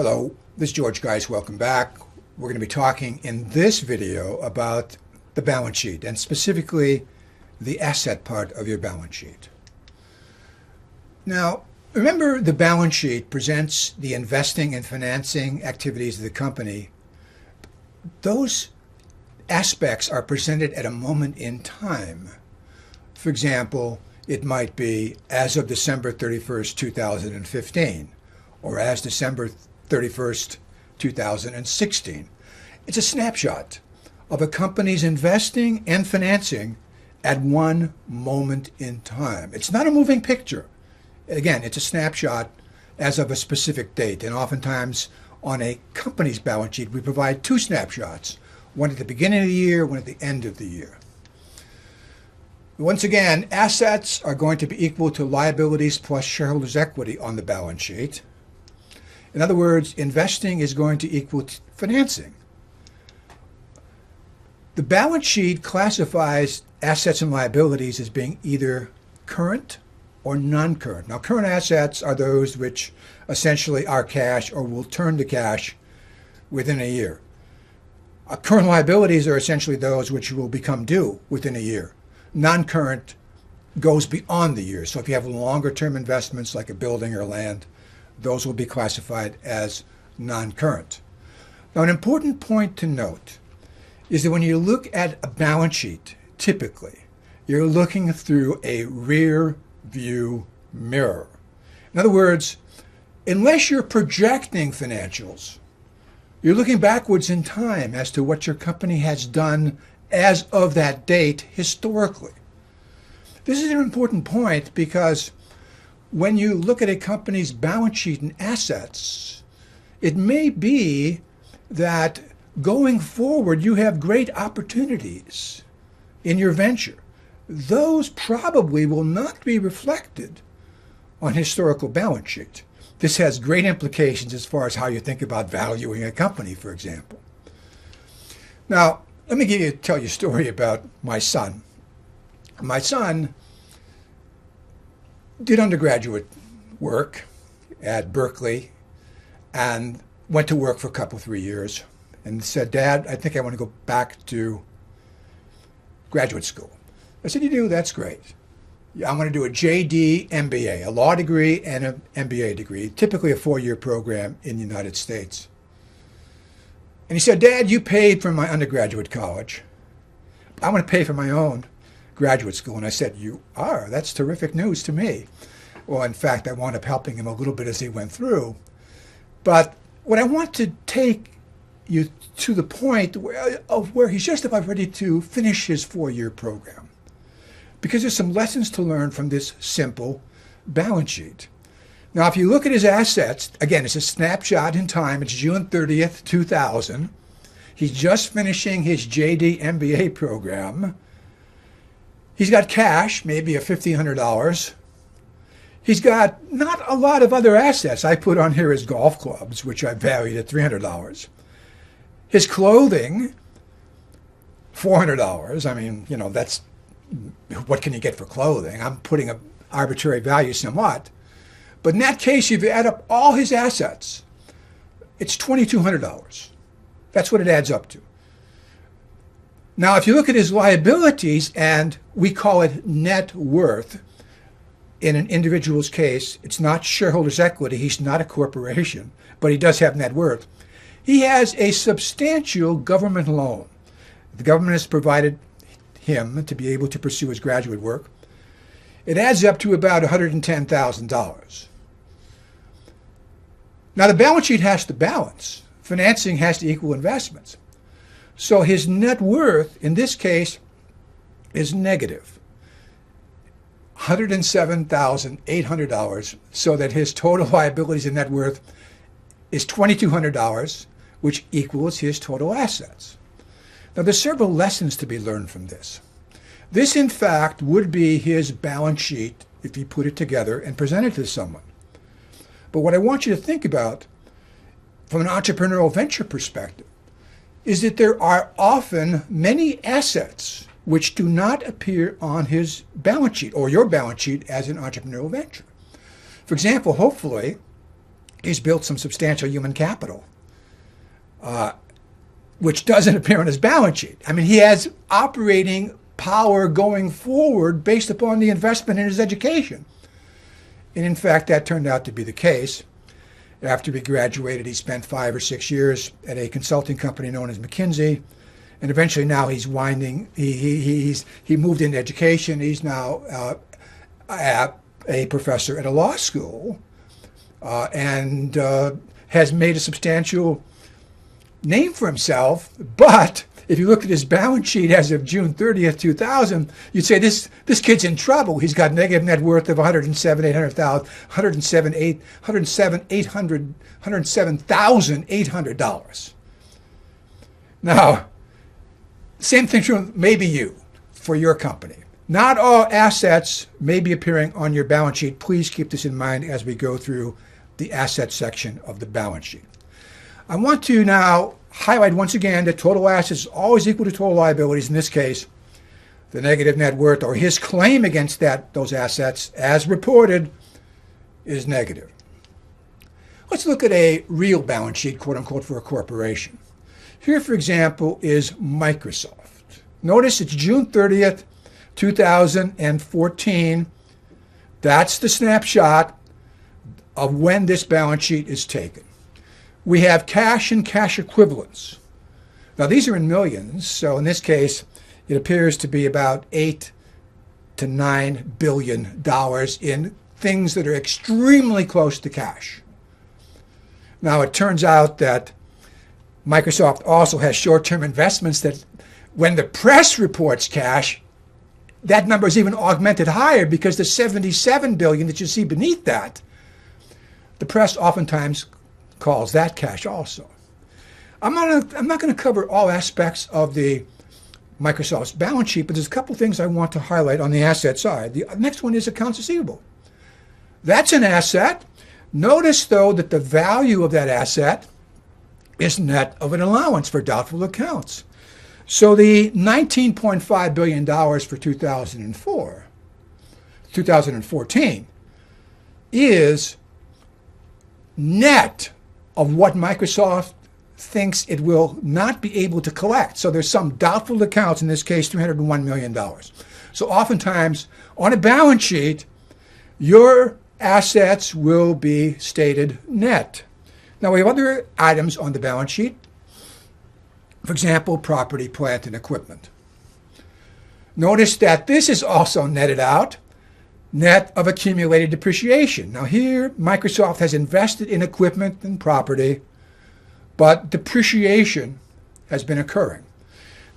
Hello, this is George Geis. Welcome back. We're going to be talking in this video about the balance sheet and specifically the asset part of your balance sheet. Now, remember the balance sheet presents the investing and financing activities of the company. Those aspects are presented at a moment in time. For example, it might be as of December 31st, 2015, or as December 31st, 2016. It's a snapshot of a company's investing and financing at one moment in time. It's not a moving picture. Again, it's a snapshot as of a specific date. And oftentimes on a company's balance sheet, we provide two snapshots, one at the beginning of the year, one at the end of the year. Once again, assets are going to be equal to liabilities plus shareholders' equity on the balance sheet. In other words, investing is going to equal financing. The balance sheet classifies assets and liabilities as being either current or non-current. Now, current assets are those which essentially are cash or will turn to cash within a year. Current liabilities are essentially those which will become due within a year. Non-current goes beyond the year. So if you have longer-term investments like a building or land, those will be classified as non-current. Now, an important point to note is that when you look at a balance sheet, typically, you're looking through a rear view mirror. In other words, unless you're projecting financials, you're looking backwards in time as to what your company has done as of that date historically. This is an important point because when you look at a company's balance sheet and assets, it may be that going forward you have great opportunities in your venture. Those probably will not be reflected on historical balance sheet. This has great implications as far as how you think about valuing a company, for example. Now, let me tell you a story about my son. My son did undergraduate work at Berkeley and went to work for a couple, 3 years and said, "Dad, I think I want to go back to graduate school." I said, "You do? That's great. I'm going to do a JD MBA, a law degree and an MBA degree, typically a 4-year program in the United States." And he said, "Dad, you paid for my undergraduate college. I want to pay for my own graduate school." And I said, "You are? That's terrific news to me." Well, in fact, I wound up helping him a little bit as he went through. But what I want to take you to the point where he's just about ready to finish his 4-year program, because there's some lessons to learn from this simple balance sheet. Now, if you look at his assets, again, it's a snapshot in time. It's June 30th, 2000. He's just finishing his JD MBA program. He's got cash, maybe $1,500. He's got not a lot of other assets. I put on here his golf clubs, which I valued at $300. His clothing, $400. I mean, that's, what can you get for clothing? I'm putting an arbitrary value somewhat. But in that case, if you add up all his assets, it's $2,200. That's what it adds up to. Now, if you look at his liabilities, and we call it net worth, in an individual's case, it's not shareholders' equity. He's not a corporation, but he does have net worth. He has a substantial government loan. The government has provided him to be able to pursue his graduate work. It adds up to about $110,000. Now, the balance sheet has to balance. Financing has to equal investments. So his net worth, in this case, is negative $107,800, so that his total liabilities and net worth is $2,200, which equals his total assets. Now, there's several lessons to be learned from this. This, in fact, would be his balance sheet if he put it together and presented it to someone. But what I want you to think about from an entrepreneurial venture perspective is that there are often many assets which do not appear on his balance sheet or your balance sheet as an entrepreneurial venture. For example, hopefully, he's built some substantial human capital, which doesn't appear on his balance sheet. I mean, he has operating power going forward based upon the investment in his education. And in fact, that turned out to be the case. After he graduated, he spent 5 or 6 years at a consulting company known as McKinsey. And eventually now he's he moved into education. He's now a professor at a law school and has made a substantial name for himself. But if you look at his balance sheet as of June 30th, 2000, you'd say this kid's in trouble. He's got negative net worth of $107,800. Now, same thing true, maybe you, for your company. Not all assets may be appearing on your balance sheet. Please keep this in mind as we go through the asset section of the balance sheet. I want to now highlight once again that total assets is always equal to total liabilities. In this case, the negative net worth or his claim against those assets, as reported, is negative. Let's look at a real balance sheet, quote unquote, for a corporation. Here, for example, is Microsoft. Notice it's June 30th, 2014. That's the snapshot of when this balance sheet is taken. We have cash and cash equivalents. Now, these are in millions, so in this case, it appears to be about $8 to $9 billion in things that are extremely close to cash. Now, it turns out that Microsoft also has short-term investments that when the press reports cash, that number is even augmented higher because the $77 billion that you see beneath that, the press oftentimes calls that cash also. I'm not going to cover all aspects of the Microsoft's balance sheet, but there's a couple things I want to highlight on the asset side. The next one is accounts receivable. That's an asset. Notice, though, that the value of that asset is net of an allowance for doubtful accounts. So the $19.5 billion for 2014 is net of what Microsoft thinks it will not be able to collect. So there's some doubtful accounts, in this case $301 million. So oftentimes on a balance sheet, your assets will be stated net. Now we have other items on the balance sheet. For example, property, plant, and equipment. Notice that this is also netted out, net of accumulated depreciation. Now here, Microsoft has invested in equipment and property, but depreciation has been occurring.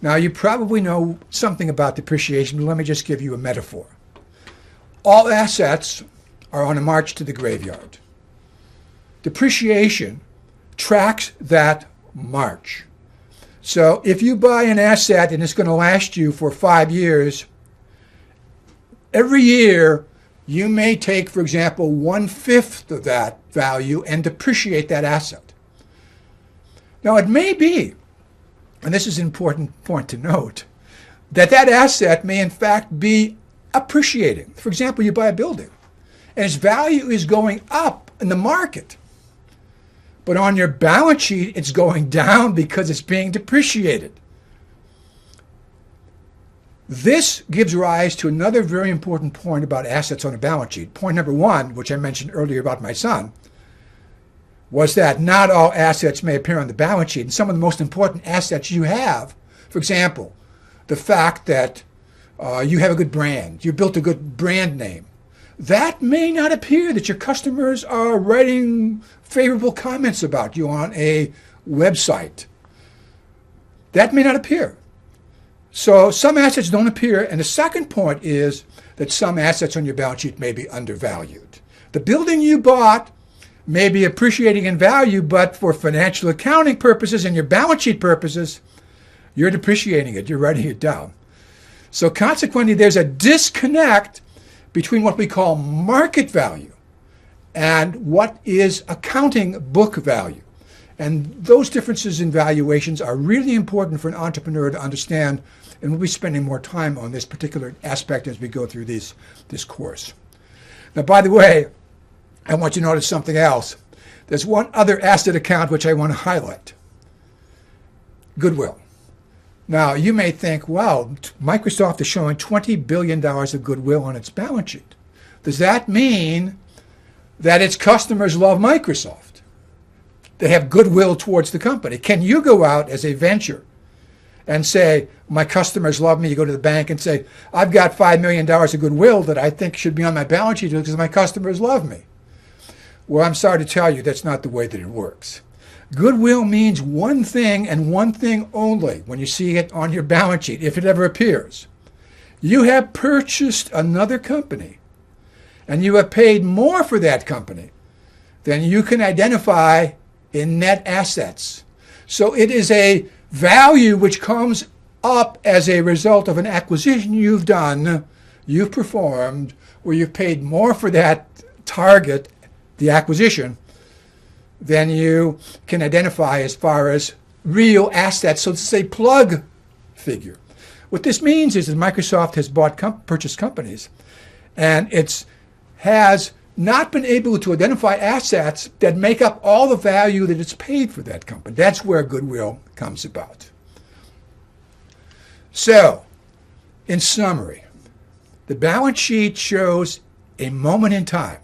Now you probably know something about depreciation, but let me just give you a metaphor. All assets are on a march to the graveyard. Depreciation tracks that march. So if you buy an asset and it's going to last you for 5 years, every year you may take, for example, 1/5 of that value and depreciate that asset. Now it may be, and this is an important point to note, that asset may in fact be appreciating. For example, you buy a building and its value is going up in the market. But on your balance sheet, it's going down because it's being depreciated. This gives rise to another very important point about assets on a balance sheet. Point number one, which I mentioned earlier about my son, was that not all assets may appear on the balance sheet. And some of the most important assets you have, for example, the fact that you have a good brand, you built a good brand name, that may not appear, that your customers are writing favorable comments about you on a website. That may not appear. So some assets don't appear. And the second point is that some assets on your balance sheet may be undervalued. The building you bought may be appreciating in value, but for financial accounting purposes and your balance sheet purposes, you're depreciating it. You're writing it down. So consequently, there's a disconnect between what we call market value and what is accounting book value. And those differences in valuations are really important for an entrepreneur to understand, and we'll be spending more time on this particular aspect as we go through this course. Now, by the way, I want you to notice something else. There's one other asset account which I want to highlight. Goodwill. Now, you may think, wow, Microsoft is showing $20 billion of goodwill on its balance sheet. Does that mean that its customers love Microsoft? They have goodwill towards the company. Can you go out as a venture and say, my customers love me? You go to the bank and say, I've got $5 million of goodwill that I think should be on my balance sheet because my customers love me. Well, I'm sorry to tell you, that's not the way that it works. Goodwill means one thing and one thing only when you see it on your balance sheet, if it ever appears. You have purchased another company, and you have paid more for that company than you can identify in net assets. So it is a value which comes up as a result of an acquisition you've done, you've performed, where you've paid more for that target, the acquisition, than you can identify as far as real assets. So this is a plug figure. What this means is that Microsoft has purchased companies, and it has not been able to identify assets that make up all the value that it's paid for that company. That's where goodwill comes about. So, in summary, the balance sheet shows a moment in time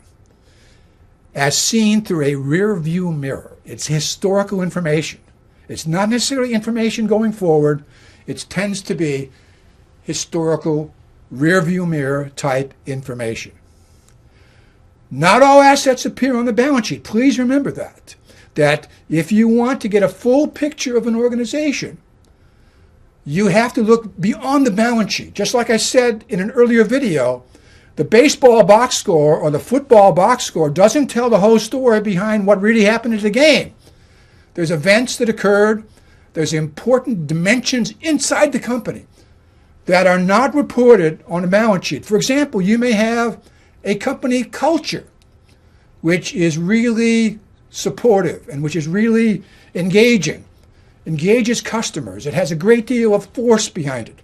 as seen through a rear view mirror. It's historical information. It's not necessarily information going forward. It tends to be historical rear view mirror type information. Not all assets appear on the balance sheet. Please remember that. That if you want to get a full picture of an organization, you have to look beyond the balance sheet. Just like I said in an earlier video, the baseball box score or the football box score doesn't tell the whole story behind what really happened in the game. There's events that occurred. There's important dimensions inside the company that are not reported on the balance sheet. For example, you may have a company culture which is really supportive and which is really engaging, engages customers. It has a great deal of force behind it.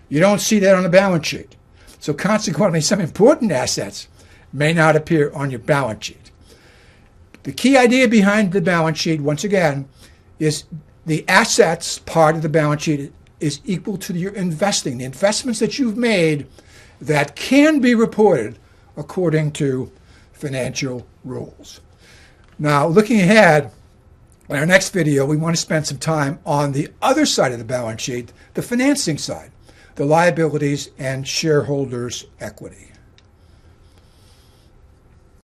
You don't see that on the balance sheet. So consequently, some important assets may not appear on your balance sheet. The key idea behind the balance sheet, once again, is the assets part of the balance sheet is equal to your investing, the investments that you've made that can be reported according to financial rules. Now, looking ahead, in our next video, we want to spend some time on the other side of the balance sheet, the financing side, the liabilities and shareholders' equity.